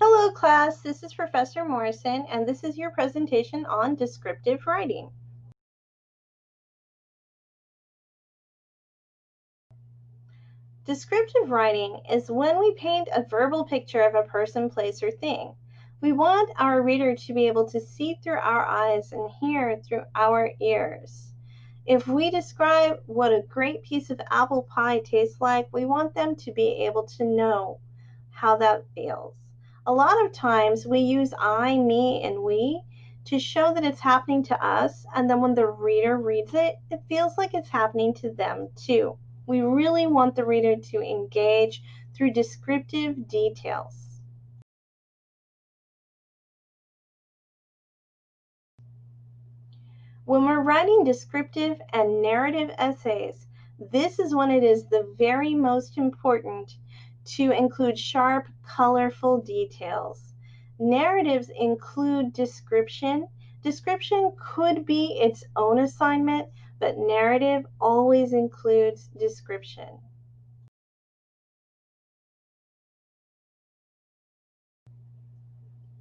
Hello class, this is Professor Morrison and this is your presentation on descriptive writing. Descriptive writing is when we paint a verbal picture of a person, place, or thing. We want our reader to be able to see through our eyes and hear through our ears. If we describe what a great piece of apple pie tastes like, we want them to be able to know how that feels. A lot of times we use I, me, and we to show that it's happening to us, and then when the reader reads it, it feels like it's happening to them too. We really want the reader to engage through descriptive details. When we're writing descriptive and narrative essays, this is when it is the very most important to include sharp, colorful details. Narratives include description. Description could be its own assignment, but narrative always includes description.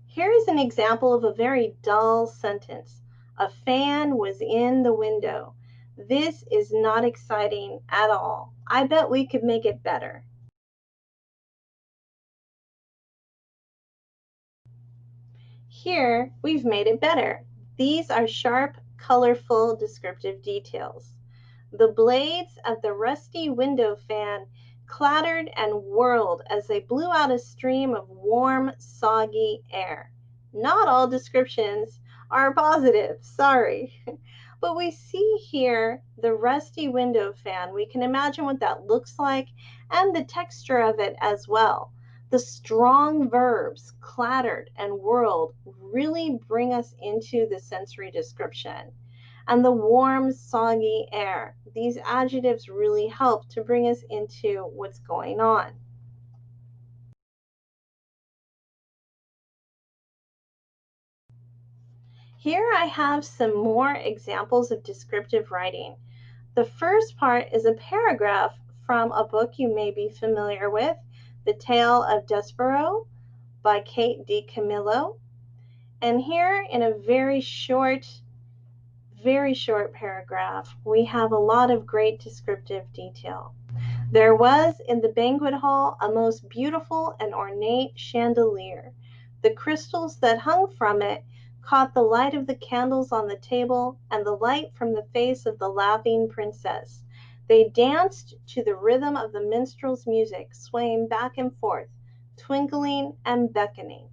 Here is an example of a very dull sentence. A fan was in the window. This is not exciting at all. I bet we could make it better. Here, we've made it better. These are sharp, colorful, descriptive details. The blades of the rusty window fan clattered and whirled as they blew out a stream of warm, soggy air. Not all descriptions are positive, sorry. But we see here the rusty window fan. We can imagine what that looks like and the texture of it as well. The strong verbs, clattered and whirled, really bring us into the sensory description. And the warm, soggy air. These adjectives really help to bring us into what's going on. Here I have some more examples of descriptive writing. The first part is a paragraph from a book you may be familiar with, The Tale of Despereaux by Kate DiCamillo. And here in a very short paragraph, we have a lot of great descriptive detail. There was in the banquet hall a most beautiful and ornate chandelier. The crystals that hung from it caught the light of the candles on the table and the light from the face of the laughing princess. They danced to the rhythm of the minstrel's music, swaying back and forth, twinkling and beckoning.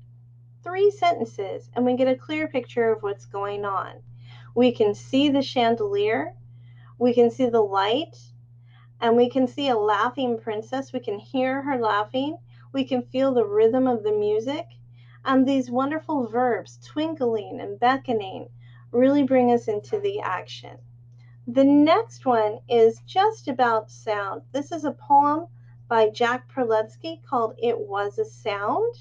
3 sentences, and we get a clear picture of what's going on. We can see the chandelier, we can see the light, and we can see a laughing princess. We can hear her laughing. We can feel the rhythm of the music. And these wonderful verbs, twinkling and beckoning, really bring us into the action. The next one is just about sound. This is a poem by Jack Perletsky called It Was a Sound.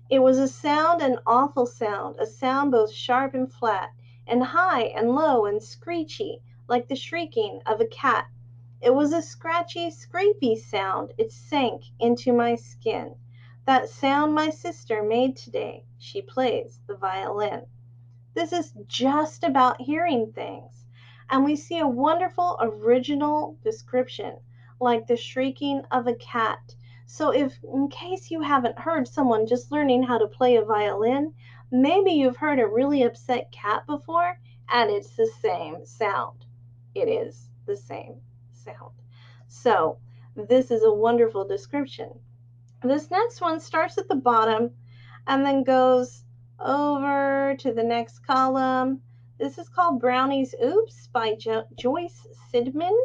It was a sound, an awful sound, a sound both sharp and flat, and high and low and screechy, like the shrieking of a cat. It was a scratchy, scrapey sound. It sank into my skin. That sound my sister made today. She plays the violin. This is just about hearing things. And we see a wonderful original description, like the shrieking of a cat. So if, in case you haven't heard someone just learning how to play a violin, maybe you've heard a really upset cat before, and it's the same sound. It is the same sound. So this is a wonderful description. This next one starts at the bottom and then goes over to the next column. This is called Brownie's Oops by Joyce Sidman,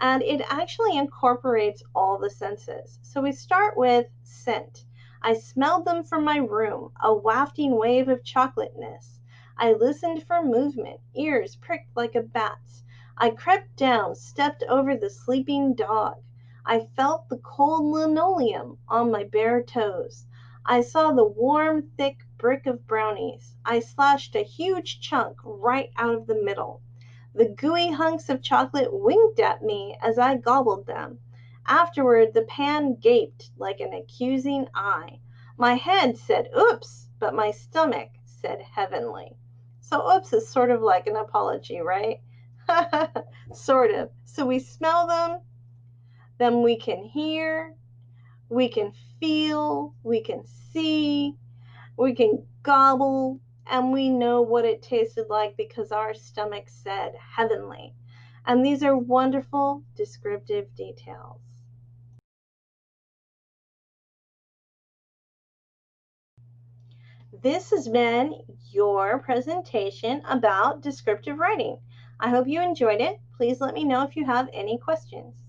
and it actually incorporates all the senses. So we start with scent. I smelled them from my room, a wafting wave of chocolateness. I listened for movement, ears pricked like a bat's. I crept down, stepped over the sleeping dog. I felt the cold linoleum on my bare toes. I saw the warm, thick brick of brownies. I slashed a huge chunk right out of the middle. The gooey hunks of chocolate winked at me as I gobbled them. Afterward, the pan gaped like an accusing eye. My head said oops, but my stomach said heavenly. So oops is sort of like an apology, right? Sort of. So we smell them, then we can hear, we can feel, we can see, we can gobble, and we know what it tasted like because our stomach said heavenly. And these are wonderful descriptive details. This has been your presentation about descriptive writing. I hope you enjoyed it. Please let me know if you have any questions.